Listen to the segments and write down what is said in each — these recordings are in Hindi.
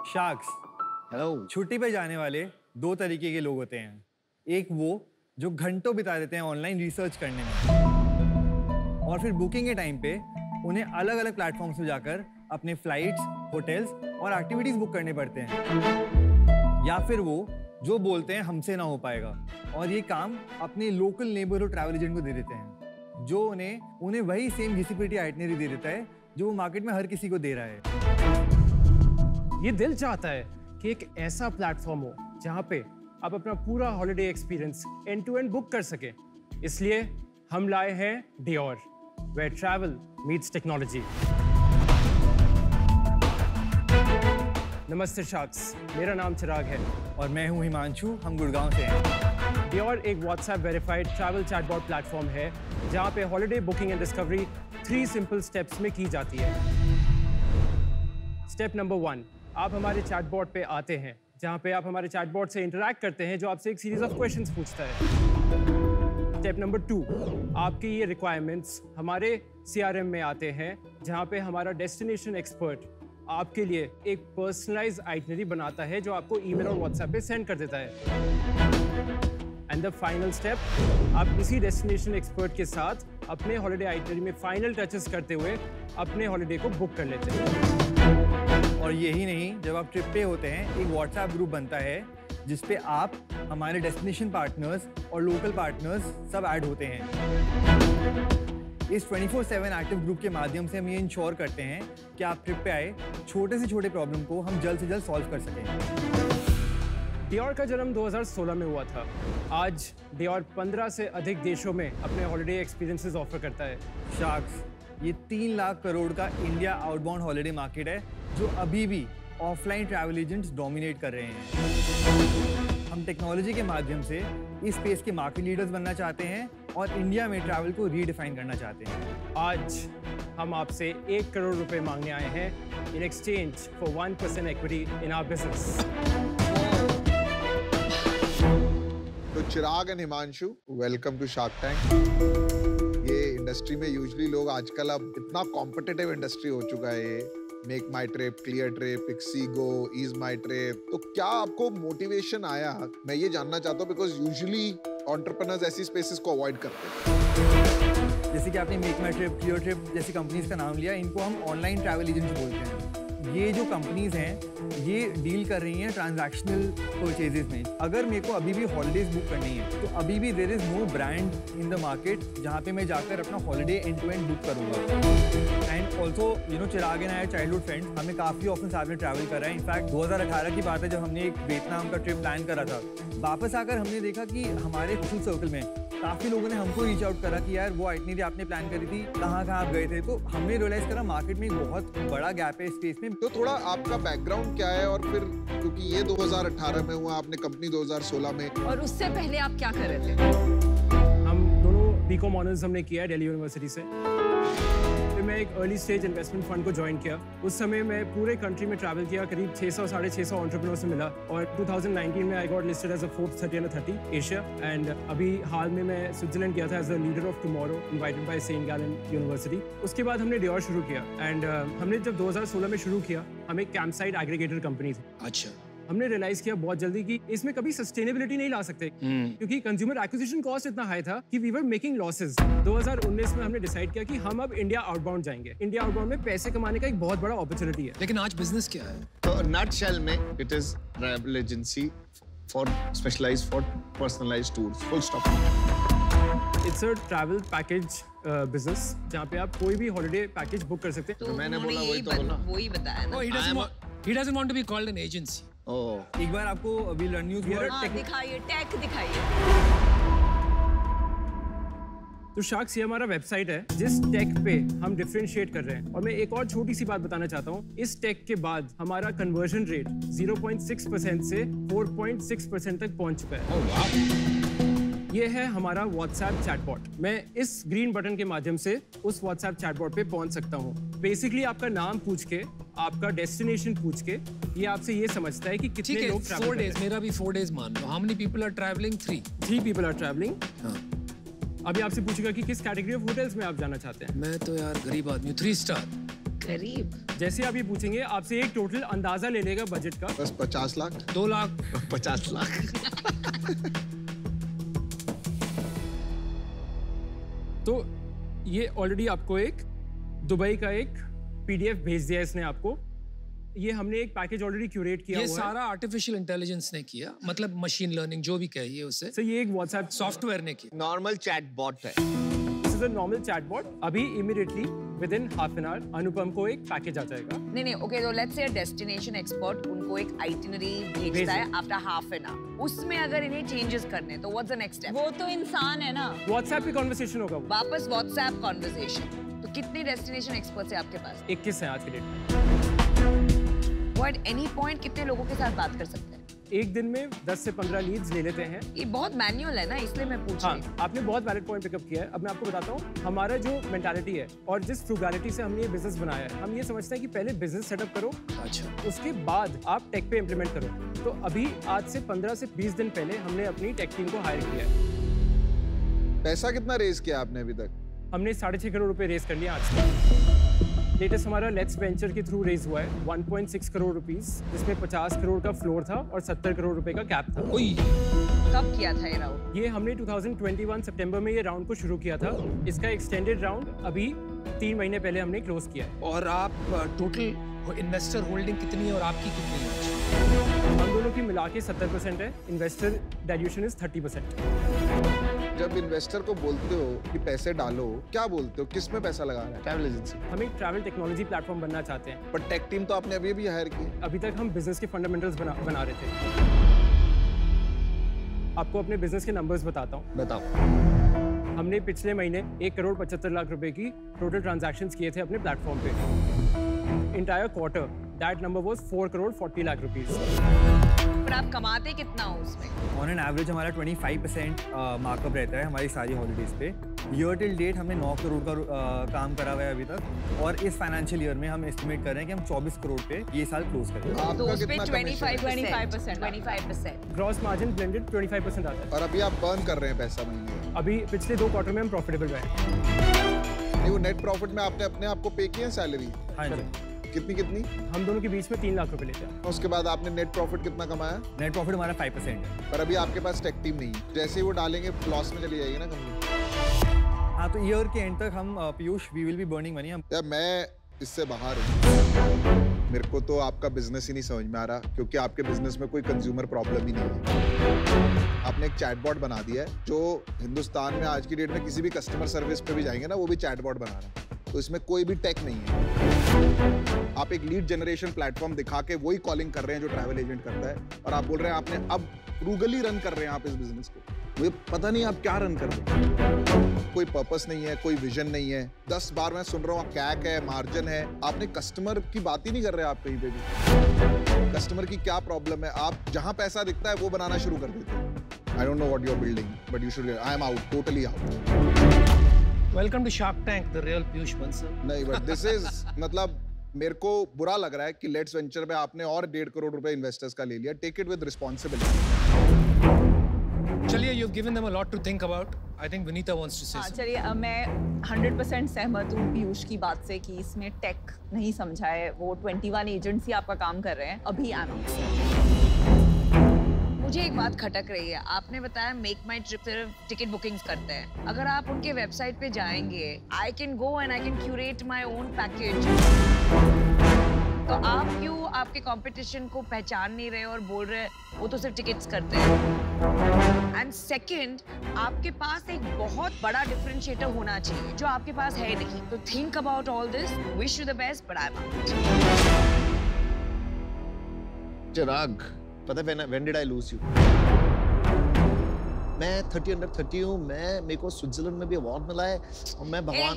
Sharks, hello. छुट्टी पे जाने वाले दो तरीके के लोग होते हैं। एक वो जो घंटों बिता देते हैं ऑनलाइन रिसर्च करने में, और फिर बुकिंग के टाइम पे उन्हें अलग अलग प्लेटफॉर्म्स पे जाकर अपने फ्लाइट्स, होटल्स और एक्टिविटीज बुक करने पड़ते हैं। या फिर वो जो बोलते हैं हमसे ना हो पाएगा, और ये काम अपने लोकल नेबरहुड ट्रैवल एजेंट को दे देते हैं, जो उन्हें वही सेम घिसी-पिटी आइटनरी दे देता है जो वो मार्केट में हर किसी को दे रहा है। ये दिल चाहता है कि एक ऐसा प्लेटफॉर्म हो जहां पे आप अपना पूरा holiday experience end to end book कर सकें। इसलिए हम लाए हैं Dior, where travel meets technology। नमस्ते शार्क्स, मेरा नाम चिराग है और मैं हूं हिमांशु, हम गुड़गांव से हैं। Dior एक WhatsApp verified travel chatbot platform है जहां पे holiday booking and discovery 3 simple steps में की जाती है। स्टेप नंबर 1, आप हमारे चैटबॉट पे आते हैं, जहां पे आप हमारे चैटबॉट से इंटरैक्ट करते हैं, जो आपसे एक सीरीज ऑफ क्वेश्चंस पूछता है। स्टेप नंबर 2, आपकी ये रिक्वायरमेंट्स हमारे CRM में आते हैं, जहां पे हमारा डेस्टिनेशन एक्सपर्ट आपके लिए एक पर्सनलाइज्ड आइटनरी बनाता है, जो आपको ईमेल और व्हाट्सएप पे सेंड कर देता है। एंड द फाइनल स्टेप, आप इसी डेस्टिनेशन एक्सपर्ट के साथ अपने हॉलिडे आइटनरी में फाइनल टचेस करते हुए अपने हॉलिडे को बुक कर लेते हैं। और यही नहीं, जब आप ट्रिप पे होते हैं एक व्हाट्सएप ग्रुप बनता है जिस पे आप, हमारे डेस्टिनेशन पार्टनर्स और लोकल पार्टनर्स सब ऐड होते हैं। इस 24/7 एक्टिव ग्रुप के माध्यम से हम ये इंश्योर करते हैं कि आप ट्रिप पे आए छोटे से छोटे प्रॉब्लम को हम जल्द से जल्द सॉल्व कर सकें। Dior का जन्म 2016 में हुआ था। आज Dior 15 से अधिक देशों में अपने हॉलिडे एक्सपीरियंसेस ऑफर करता है। शार्क्स, ये 3 लाख करोड़ का इंडिया आउटबाउंड हॉलिडे मार्केट है, जो अभी भी ऑफलाइन ट्रैवल एजेंट्स डोमिनेट कर रहे हैं। हम टेक्नोलॉजी के माध्यम से इस स्पेस के मार्केट लीडर्स बनना चाहते हैं और इंडिया में ट्रैवल को रीडिफाइन करना चाहते हैं। आज हम आपसे 1 करोड़ रुपए मांगने आए हैं in exchange for 1% equity in our business. तो Chirag and Himanshu, welcome to Shark Tank. ये इंडस्ट्री में यूजुअली लोग आजकल, अब इतना कॉम्पिटिटिव इंडस्ट्री हो चुका है ये, मेक माई ट्रिप, क्लियर ट्रिप, इक्सीगो, ईज माई ट्रिप। तो क्या आपको मोटिवेशन आया? मैं ये जानना चाहता हूँ बिकॉज यूजुअली एंटरप्रेन्योर्स ऐसी स्पेसेस को अवॉइड करते हैं। जैसे कि आपने मेक माई ट्रिप, क्लियर ट्रिप जैसी कंपनीज का नाम लिया, इनको हम ऑनलाइन ट्रैवल एजेंट्स बोलते हैं। ये जो कंपनीज हैं ये डील कर रही हैं ट्रांजैक्शनल परचेजेस में। अगर मेरे को अभी भी हॉलिडेज बुक करनी है तो अभी भी there is no brand in the market जहाँ पे मैं जाकर अपना holiday end to end book करूँगा। And also Chirag and I childhood friends, हमें काफ़ी ऑप्शन साथ में ट्रैवल करा है। इनफैक्ट 2018 की बात है जब हमने एक वियतनाम का ट्रिप प्लान करा था। वापस आकर हमने देखा कि हमारे सोशल सर्कल में काफ़ी लोगों ने हमको रीच आउट करा कि यार वो आइटनरी आपने प्लान करी थी, कहाँ आप गए थे। तो हमने रियलाइज़ करा मार्केट में एक बहुत बड़ा गैप है इस स्पेस में। तो थोड़ा आपका बैकग्राउंड क्या है, और फिर क्योंकि ये 2018 में हुआ, आपने कंपनी 2016 में, और उससे पहले आप क्या कर रहे थे? हम दोनों बीकॉम ऑनर्स हमने किया है दिल्ली यूनिवर्सिटी से। फिर मैं एक अर्ली स्टेज इन्वेस्टमेंट फंड को ज्वाइन किया। उस समय मैं पूरे कंट्री में ट्रैवल किया, करीब 600-650 एंटरप्रेन्योर से मिला, और 2019 में I got listed as a Forbes 30 under 30 Asia. And अभी हाल में मैं स्विट्जरलैंड गया था as a leader of tomorrow, invited by Saint Gallen University. उसके बाद हमने Dior शुरू किया। एंड हमने जब 2016 में शुरू किया, हम एक कैंप साइट एग्रीगेटर कंपनी थी। अच्छा। हमने रियलाइज किया बहुत जल्दी कि इसमें कभी सस्टेनेबिलिटी नहीं ला सकते, क्योंकि कंज्यूमर एक्विजिशन कॉस्ट इतना हाई था कि वी वर मेकिंग लॉसेस। 2019 में हमने डिसाइड किया कि हम अब इंडिया आउटबाउंड जाएंगे। इंडिया आउटबाउंड में पैसे कमाने का एक बहुत बड़ा अपॉर्चुनिटी है। लेकिन आज बिजनेस क्या है? तो नटशेल में it is travel agency for specialised for personalised tours, full stop. It's a travel package business जहाँ पे आप कोई भी हॉलिडे पैकेज बुक कर सकते हैं। तो मैंने उन्होंने बोला यही वही तो बोला। वही बताया ना। Oh, he doesn't want to be called an agency. ओह, एक बार आपको we'll run you through our हाँ, tech- दिखाइए, टेक दिखाइए। तो शार्क्स ये हमारा वेबसाइट है जिस टेक पे हम डिफरेंशिएट कर रहे हैं। और मैं एक और छोटी सी बात बताना चाहता हूँ, इस टेक के बाद हमारा कन्वर्जन रेट 0.6% से 4.6% तक पहुंच चुका है। ओह वाह। ये है हमारा व्हाट्सएप चैटबॉट। मैं इस ग्रीन बटन के माध्यम से उस व्हाट्सएप चैटबॉट पे पहुंच सकता हूँ। बेसिकली आपका नाम पूछ के, आपका डेस्टिनेशन पूछ के, ये आपसे ये समझता है कि ठीक कितने है, लोग 4 days, मेरा भी 4 days मान लो। How many people are traveling? 3. 3 people are traveling। हाँ, अभी आपसे पूछेगा कि किस कैटेगरी ऑफ होटल्स में आप जाना चाहते हैं। मैं तो यार गरीब आदमी हूँ, 3 star। गरीब। जैसे आप ये पूछेंगे, आपसे एक टोटल अंदाजा ले लेगा बजट का। बस 50 लाख 2 लाख। 50 लाख तो ये ऑलरेडी आपको एक दुबई का एक पीडीएफ भेज दिया है इसने आपको। ये हमने एक पैकेज ऑलरेडी क्यूरेट किया ये हुआ है। सारा आर्टिफिशियल इंटेलिजेंस ने किया, मतलब मशीन लर्निंग जो भी कहिए उसे, सो ये एक व्हाट्सएप सॉफ्टवेयर ने किया। नॉर्मल चैट बॉट है। This is a normal chatbot. अभी immediately within half an hour Anupam को एक पैकेज आ जाएगा। नहीं, ओके, तो लेट्स से डेस्टिनेशन एक्सपर्ट उनको एक आइटिनरी भेजता है आफ्टर हाफ एन आवर। उसमें अगर इन्हें चेंजेस करने तो व्हाट्स द नेक्स्ट स्टेप? वो तो इंसान है ना। व्हाट्सएप पे कॉन्वर्सेशन होगा वो। वापस व्हाट्सएप कॉन्वर्सेशन। तो कितने डेस्टिनेशन एक्सपर्ट्स है आपके पास? 21 है आज के डेट में। वो एट एनी पॉइंट कितने लोगों के साथ बात कर सकते हैं? एक दिन में 10 से 15 लीड्स ले लेते हैं। ये बहुत मैनुअल है ना, इसलिए मैं पूछ रही हूँ। हाँ, आपने बहुत वैलिड पॉइंट पिकअप किया है। अब मैं आपको बताता हूँ हमारा जो मेंटालिटी है और जिस फ्रूगैलिटी से हमने ये बिजनेस बनाया है, हम ये समझते हैं कि पहले बिजनेस सेटअप करो, अच्छा, उसके बाद आप टेक पे इम्प्लीमेंट करो। तो अभी आज से 15 से 20 दिन पहले हमने अपनी टेक टीम को हायर किया है। पैसा कितना रेज किया आपने अभी तक? हमने 6.5 करोड़ रुपए रेज कर लिया आज तक। लेटेस्ट हमारा लेट्स वेंचर के थ्रू रेज हुआ है 1.6 करोड़ रुपीस, जिसमें 50 करोड़ का फ्लोर था और 70 करोड़ रुपए का कैप था। ओई, कब किया था ये राउंड? ये हमने 2021 सितंबर में ये राउंड को शुरू किया था। इसका एक्सटेंडेड राउंड अभी 3 महीने पहले हमने क्लोज किया है। और आप टोटल इन्वेस्टर होल्डिंग कितनी है और आपकी कितनी है? हम दोनों की मिला के 70% है, इन्वेस्टर डाइल्यूशन इज 30%। जब इन्वेस्टर को बोलते हो कि पैसे डालो, क्या बोलते हो, किस में पैसा लगा रहा है? Travel agency. हम एक ट्रैवल टेक्नोलॉजी प्लेटफॉर्म बनना चाहते हैं। पर टेक टीम तो आपने अभी भी हायर की है। अभी तक हम बिजनेस के फंडामेंटल्स बना रहे थे। आपको अपने बिजनेस के नंबर्स बताता हूँ। बताओ। हमने पिछले महीने 1 करोड़ 75 लाख रुपए की टोटल ट्रांजैक्शंस किए थे अपने प्लेटफॉर्म पे। Entire quarter that number was 4 crore 40 lakh rupees. पर आप कमाते कितना हो उसमें? ऑन एन एवरेज हमारा 25% मार्कअप रहता है हमारी सारी हॉलीडेज पे। ईयर टिल डेट हमने 9 करोड़ का काम करा हुआ है अभी तक, और इस फाइनेंशियल ईयर में हम एस्टिमेट कर रहे हैं कि हम 24 करोड़ पे ये साल क्लोज करेंगे। तो आपका उस पे कितना कमीशन? 25%। ग्रॉस मार्जिन ब्लेंडेड 25% आता है। और अभी आप बर्न कर रहे हैं पैसा महीने में। अभी पिछले 2 क्वार्टर में हम प्रॉफिटेबल रहे। नहीं, वो नेट प्रॉफिट में आपने अपने आप को पे किया सैलरी? हाँ जी। कितनी? हम दोनों के बीच में 3 लाख रुपए लेते हैं। उसके बाद आपने नेट प्रॉफिट कितना कमाया? नेट प्रॉफिट हमारा 5% है। पर अभी आपके पास टेक टीम नहीं है। जैसे ही वो डालेंगे लॉस में चली जाएगी ना कंपनी। हाँ, तो ईयर के एंड तक हम Piyush we will be burning money. हम यार मैं इससे बाहर हूँ। मेरे को तो आपका बिजनेस ही नहीं समझ में आ रहा, क्योंकि आपके बिजनेस में कोई कंज्यूमर प्रॉब्लम ही नहीं है। आपने एक चैटबॉट बना दिया है जो हिंदुस्तान में आज की डेट में किसी भी कस्टमर सर्विस पे भी जाएंगे ना, वो भी चैटबॉट बना रहा है। तो इसमें कोई भी टेक नहीं है। आप एक लीड जनरेशन प्लेटफॉर्म दिखा के वही कॉलिंग कर रहे हैं जो ट्रैवल एजेंट करता है, और आप बोल रहे हैं आपने अब फ्रूगली रन कर रहे हैं आप इस बिजनेस को। मुझे पता नहीं आप क्या रन कर रहे हैं। कोई पर्पस नहीं है, कोई विजन नहीं है। 10 बार मैं सुन रहा हूँ कैक है, मार्जिन है, आपने कस्टमर की बात ही नहीं कर रहे आप कहीं पे भी। कस्टमर की क्या प्रॉब्लम है, आप जहां पैसा दिखता है वो बनाना शुरू कर देते हैं। I don't know what you are building, but you should, I am out, totally out. Welcome to Shark Tank, the real Piyush Bansal. नहीं, बट दिस इज मतलब मेरे को बुरा लग रहा है कि लेट्स वेंचर में आपने और 1.5 करोड़ रुपए इन्वेस्टर्स का ले लिया। Take it with responsibility. चलिए, you've given them a lot to think about. I think Vinita wants to say हाँ, something. चलिए मैं 100% सहमत हूँ पीयूष की बात से कि इसमें टेक नहीं समझा है। वो 21 एजेंट्स ही आपका काम कर रहे हैं अभी। मुझे एक बात खटक रही है। आपने बताया मेक माई ट्रिप सिर्फ टिकट बुकिंग्स करते हैं। अगर आप उनके वेबसाइट पे जाएंगे, I can go and I can curate my own package. तो आप क्यों आपके कंपटीशन को पहचान नहीं रहे और बोल रहे वो तो सिर्फ टिकट्स करते हैं? एंड सेकंड, आपके पास एक बहुत बड़ा डिफरेंशिएटर होना चाहिए जो आपके पास है नहीं। तो think about all this, wish you the best, but I am out. Chirag, पता है when did I lose you? मैं 30 under 30 हूँ, मेरे को स्विट्जरलैंड में भी अवार्ड मिला है और मैं भगवान।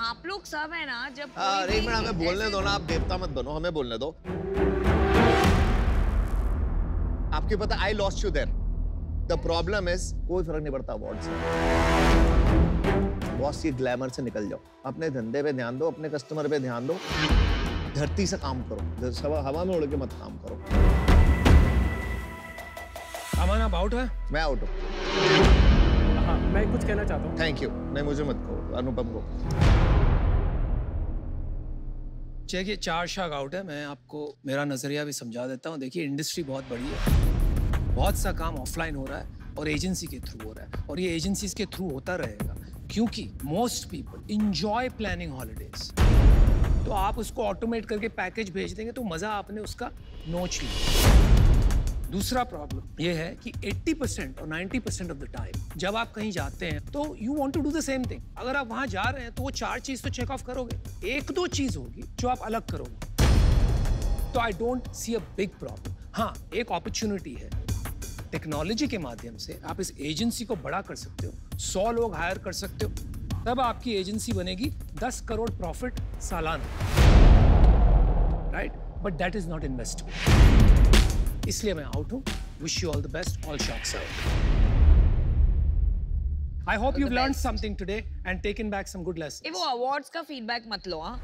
आप लोग सब है ना जब अरे एक मिनट हमें बोलने दो ना, आप देवता मत बनो, हमें बोलने दो। आपको पता I lost you there. The problem is कोई फर्क नहीं पड़ता अवार्ड से। बॉस ये ग्लैमर से निकल जाओ, अपने धंधे पे ध्यान दो, अपने कस्टमर पे ध्यान दो, धरती से काम करो, हवा में उड़ के मत काम करो। अमन आप आउट है? मैं आउट हूँ। हाँ, मैं कुछ कहना चाहता हूँ। Thank you. नहीं मुझे मत कहो, अनुपम को। देखिए 4 शार्क आउट है। मैं आपको मेरा नजरिया भी समझा देता हूँ। देखिए इंडस्ट्री बहुत बड़ी है, बहुत सा काम ऑफलाइन हो रहा है और एजेंसी के थ्रू हो रहा है, और ये एजेंसीज के थ्रू होता रहेगा क्योंकि most people enjoy planning holidays. तो आप उसको ऑटोमेट करके पैकेज भेज देंगे तो मजा आपने उसका नोच लिया। दूसरा प्रॉब्लम ये है कि 80% और 90% ऑफ द टाइम जब आप कहीं जाते हैं तो you want to do the same thing. अगर आप वहां जा रहे हैं तो वो 4 चीज तो चेक ऑफ करोगे, 1-2 चीज होगी जो आप अलग करोगे। तो I don't see a big problem. हाँ, एक अपॉर्चुनिटी है, टेक्नोलॉजी के माध्यम से आप इस एजेंसी को बड़ा कर सकते हो, 100 लोग हायर कर सकते हो, तब आपकी एजेंसी बनेगी 10 करोड़ प्रॉफिट सालाना, right? But that is not investment. इसलिए मैं आउट हूं। Wish you all the best, all sharks out. I hope you learn something today and taken back some good lessons. वो अवार्ड्स का फीडबैक मत लो। हाँ,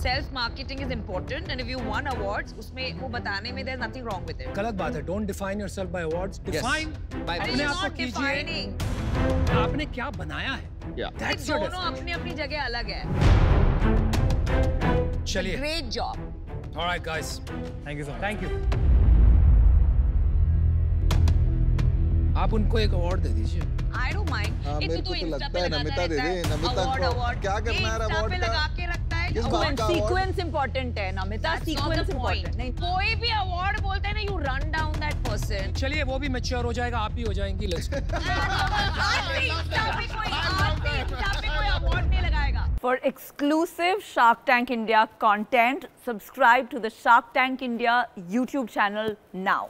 self marketing is important and if you won awards उसमें वो बताने में there nothing wrong with it. गलत बात है। Don't define yourself by awards. Define अपने आप को कीजिए, आपने क्या बनाया है। That's your दोनों अपनी अपनी जगह अलग है। चलिए, great job. Alright guys, thank you so much. Thank you. आप उनको एक अवार्ड दे दीजिए। I don't mind. हाँ, मेरे को तो लगता है नमिता दे दे। नमिता को क्या करना है अवार्ड का? लगा के रखता है। किस बात का सीक्वेंस इंपॉर्टेंट है नमिता, सीक्वेंस इंपॉर्टेंट नहीं। कोई भी अवार्ड बोलते हैं ना, you run down that person. चलिए, वो भी मैच्योर हो जाएगा, आप ही हो जाएंगी। लेट्स कोई अवार्ड नहीं लगाएगा। For exclusive Shark Tank India content, subscribe to the Shark Tank India YouTube channel now.